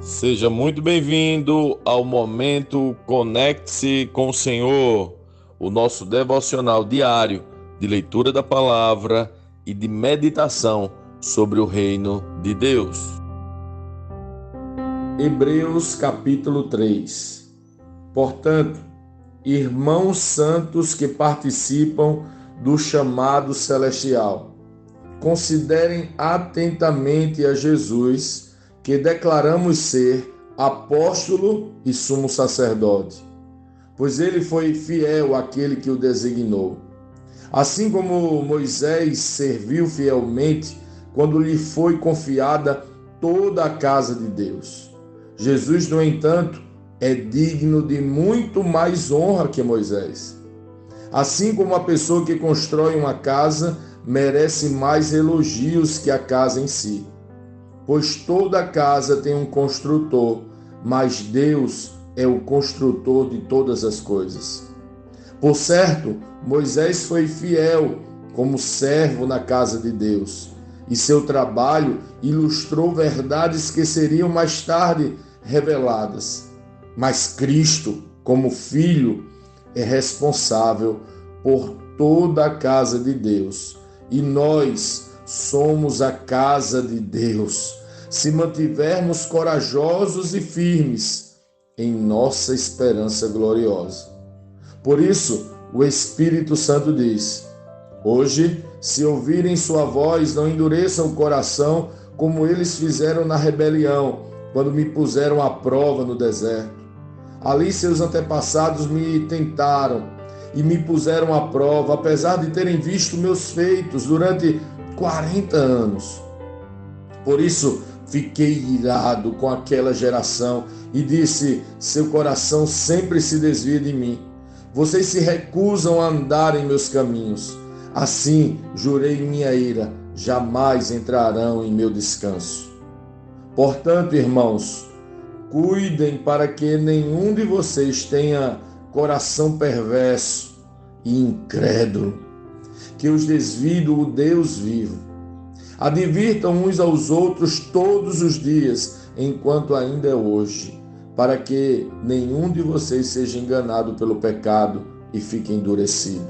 Seja muito bem-vindo ao momento Conecte-se com o Senhor, o nosso devocional diário de leitura da palavra e de meditação sobre o reino de Deus. Hebreus capítulo 3. Portanto, irmãos santos que participam do chamado celestial, considerem atentamente a Jesus, que declaramos ser apóstolo e sumo sacerdote, pois ele foi fiel àquele que o designou. Assim como Moisés serviu fielmente quando lhe foi confiada toda a casa de Deus. Jesus, no entanto, é digno de muito mais honra que Moisés. Assim como a pessoa que constrói uma casa merece mais elogios que a casa em si. Pois toda casa tem um construtor, mas Deus é o construtor de todas as coisas. Por certo, Moisés foi fiel como servo na casa de Deus, e seu trabalho ilustrou verdades que seriam mais tarde reveladas. Mas Cristo, como Filho, é responsável por toda a casa de Deus, e nós somos a casa de Deus, se mantivermos corajosos e firmes em nossa esperança gloriosa. Por isso, o Espírito Santo diz: hoje, se ouvirem sua voz, não endureçam o coração como eles fizeram na rebelião, quando me puseram à prova no deserto. Ali seus antepassados me tentaram e me puseram à prova, apesar de terem visto meus feitos durante 40 anos. Por isso, fiquei irado com aquela geração e disse: seu coração sempre se desvia de mim. Vocês se recusam a andar em meus caminhos. Assim, jurei em minha ira: jamais entrarão em meu descanso. Portanto, irmãos, cuidem para que nenhum de vocês tenha coração perverso e incrédulo, que os desvie do Deus vivo. Advirtam uns aos outros todos os dias, enquanto ainda é hoje, para que nenhum de vocês seja enganado pelo pecado e fique endurecido.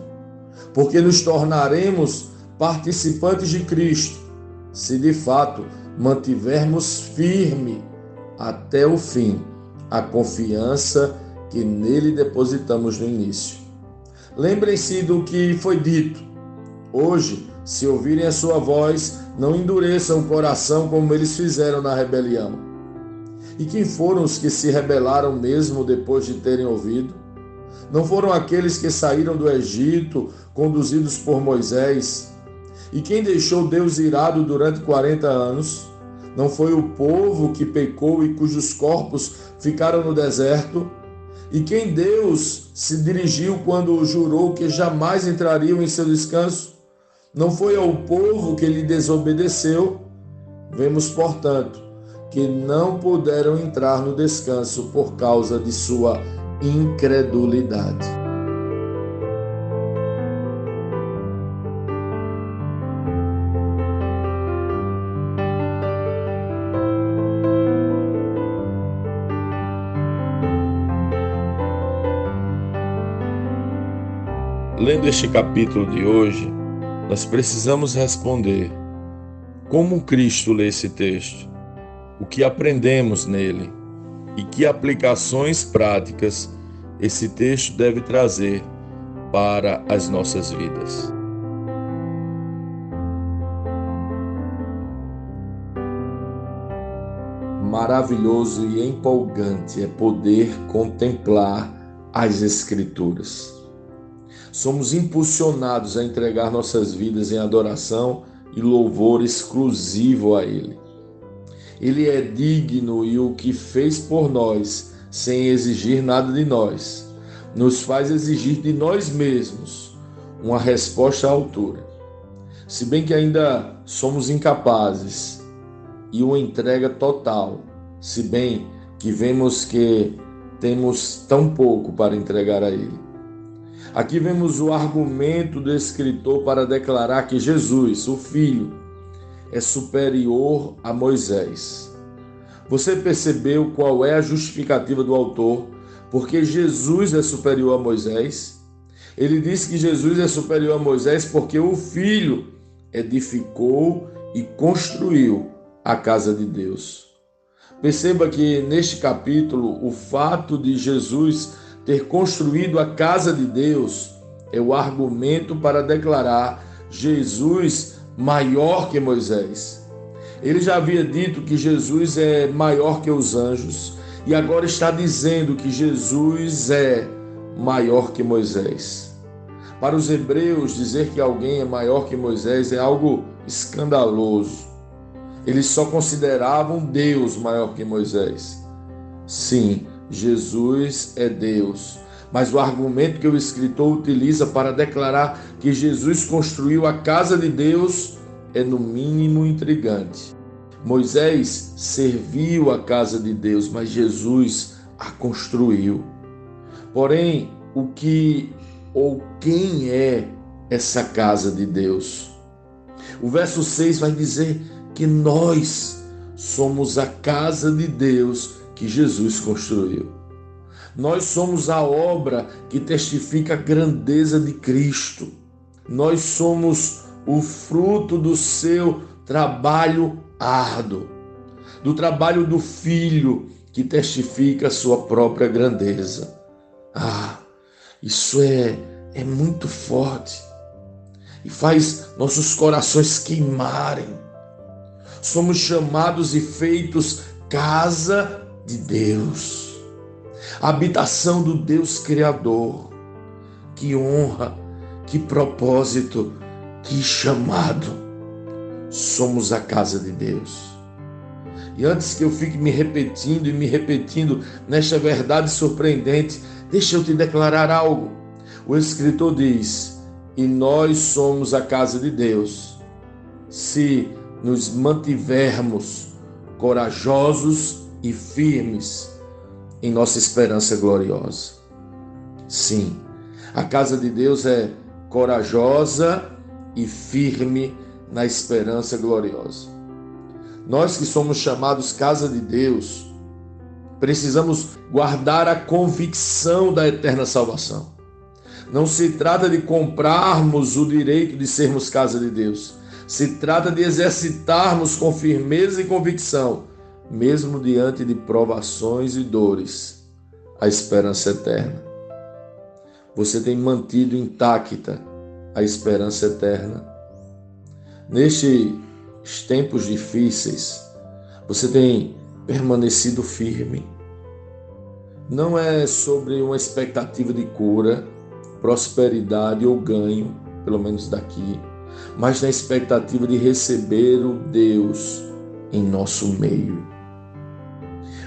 Porque nos tornaremos participantes de Cristo, se de fato mantivermos firme até o fim a confiança que nele depositamos no início. Lembrem-se do que foi dito. Hoje, se ouvirem a sua voz, não endureçam o coração como eles fizeram na rebelião. E quem foram os que se rebelaram mesmo depois de terem ouvido? Não foram aqueles que saíram do Egito, conduzidos por Moisés? E quem deixou Deus irado durante 40 anos? Não foi o povo que pecou e cujos corpos ficaram no deserto? E quem Deus se dirigiu quando jurou que jamais entrariam em seu descanso? Não foi ao povo que lhe desobedeceu? Vemos, portanto, que não puderam entrar no descanso por causa de sua incredulidade. Lendo este capítulo de hoje, nós precisamos responder: como Cristo lê esse texto? O que aprendemos nele? E que aplicações práticas esse texto deve trazer para as nossas vidas? Maravilhoso e empolgante é poder contemplar as Escrituras. Somos impulsionados a entregar nossas vidas em adoração e louvor exclusivo a Ele. Ele é digno e o que fez por nós, sem exigir nada de nós, nos faz exigir de nós mesmos uma resposta à altura. Se bem que ainda somos incapazes, e uma entrega total, se bem que vemos que temos tão pouco para entregar a Ele. Aqui vemos o argumento do escritor para declarar que Jesus, o Filho, é superior a Moisés. Você percebeu qual é a justificativa do autor? Porque Jesus é superior a Moisés? Ele diz que Jesus é superior a Moisés porque o Filho edificou e construiu a casa de Deus. Perceba que neste capítulo, o fato de Jesus ter construído a casa de Deus é o argumento para declarar Jesus maior que Moisés. Ele já havia dito que Jesus é maior que os anjos e agora está dizendo que Jesus é maior que Moisés. Para os hebreus, dizer que alguém é maior que Moisés é algo escandaloso. Eles só consideravam Deus maior que Moisés. Sim, Jesus é Deus. Mas o argumento que o escritor utiliza para declarar que Jesus construiu a casa de Deus é no mínimo intrigante. Moisés serviu a casa de Deus, mas Jesus a construiu. Porém, o que ou quem é essa casa de Deus? O verso 6 vai dizer que nós somos a casa de Deus que Jesus construiu. Nós somos a obra que testifica a grandeza de Cristo. Nós somos o fruto do seu trabalho árduo, do trabalho do Filho que testifica a sua própria grandeza. Isso é muito forte e faz nossos corações queimarem. Somos chamados e feitos casa de Deus, habitação do Deus Criador. Que honra, que propósito, que chamado. Somos a casa de Deus. E antes que eu fique me repetindo nesta verdade surpreendente, deixa eu te declarar algo. O escritor diz: e nós somos a casa de Deus, se nos mantivermos corajosos e firmes em nossa esperança gloriosa. Sim, a casa de Deus é corajosa e firme na esperança gloriosa. Nós que somos chamados casa de Deus, precisamos guardar a convicção da eterna salvação. Não se trata de comprarmos o direito de sermos casa de Deus. Se trata de exercitarmos com firmeza e convicção, mesmo diante de provações e dores, a esperança eterna. Você tem mantido intacta a esperança eterna. Nestes tempos difíceis, você tem permanecido firme. Não é sobre uma expectativa de cura, prosperidade ou ganho, pelo menos daqui, mas na expectativa de receber o Deus em nosso meio.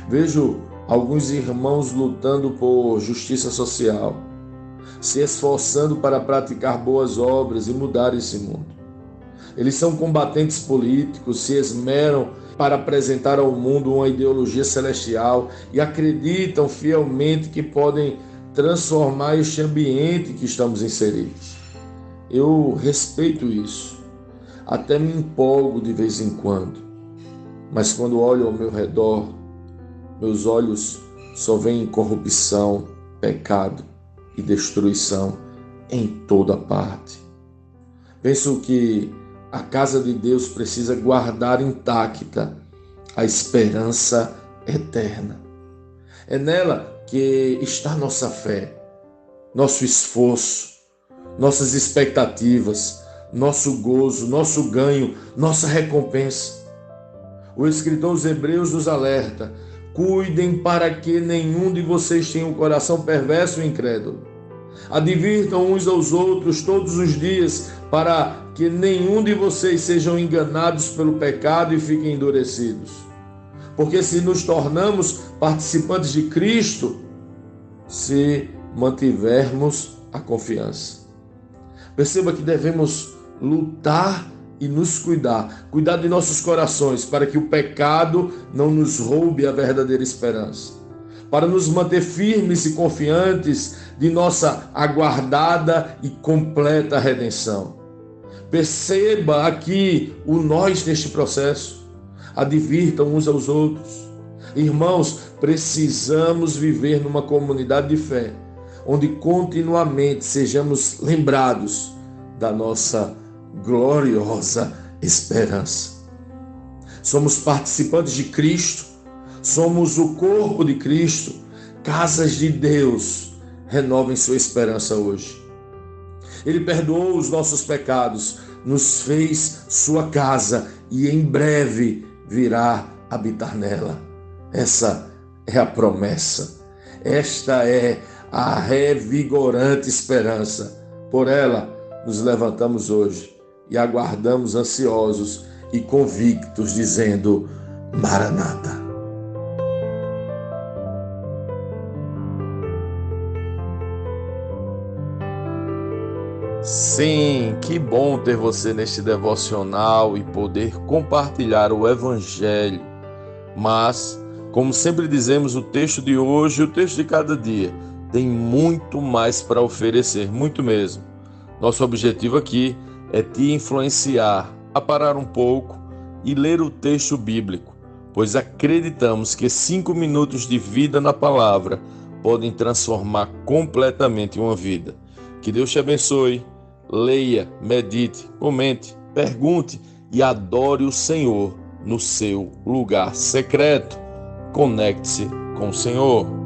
Vejo alguns irmãos lutando por justiça social, se esforçando para praticar boas obras e mudar esse mundo. Eles são combatentes políticos, se esmeram para apresentar ao mundo uma ideologia celestial e acreditam fielmente que podem transformar este ambiente que estamos inseridos. Eu respeito isso, até me empolgo de vez em quando, mas quando olho ao meu redor, meus olhos só veem corrupção, pecado e destruição em toda parte. Penso que a casa de Deus precisa guardar intacta a esperança eterna. É nela que está nossa fé, nosso esforço, nossas expectativas, nosso gozo, nosso ganho, nossa recompensa. O escritor aos Hebreus nos alerta: cuidem para que nenhum de vocês tenha um coração perverso e incrédulo. Advirtam uns aos outros todos os dias, para que nenhum de vocês sejam enganados pelo pecado e fiquem endurecidos. Porque se nos tornamos participantes de Cristo, se mantivermos a confiança. Perceba que devemos lutar e nos cuidar de nossos corações, para que o pecado não nos roube a verdadeira esperança, para nos manter firmes e confiantes de nossa aguardada e completa redenção. Perceba aqui o nós neste processo. Advirtam uns aos outros. Irmãos, precisamos viver numa comunidade de fé, onde continuamente sejamos lembrados da nossa gloriosa esperança. Somos participantes de Cristo, somos o corpo de Cristo, casas de Deus. Renovem sua esperança hoje. Ele perdoou os nossos pecados, nos fez sua casa e em breve virá habitar nela. Essa é a promessa. Esta é a revigorante esperança. Por ela nos levantamos hoje e aguardamos ansiosos e convictos, dizendo: Maranata. Sim, que bom ter você neste devocional e poder compartilhar o Evangelho. Mas, como sempre dizemos, o texto de hoje, o texto de cada dia, tem muito mais para oferecer, muito mesmo. Nosso objetivo aqui é te influenciar a parar um pouco e ler o texto bíblico, pois acreditamos que 5 minutos de vida na palavra podem transformar completamente uma vida. Que Deus te abençoe. Leia, medite, comente, pergunte e adore o Senhor no seu lugar secreto. Conecte-se com o Senhor.